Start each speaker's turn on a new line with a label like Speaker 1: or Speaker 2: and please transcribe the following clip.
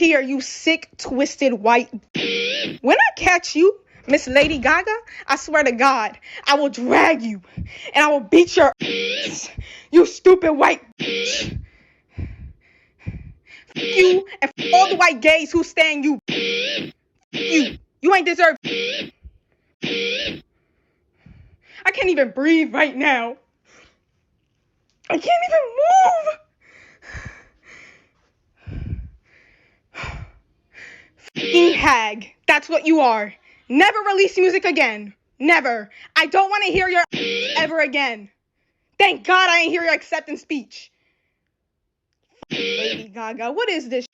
Speaker 1: here, you sick, twisted white. When I catch you, Miss Lady Gaga, I swear to God, I will drag you and I will beat your ass, you stupid white. You and all the white gays who stand you. You ain't deserve. I can't even breathe right now. I can't even move. F***ing hag. That's what you are. Never release music again. Never. I don't want to hear your ever again. Thank God I ain't hear your acceptance speech. Lady Gaga, what is this?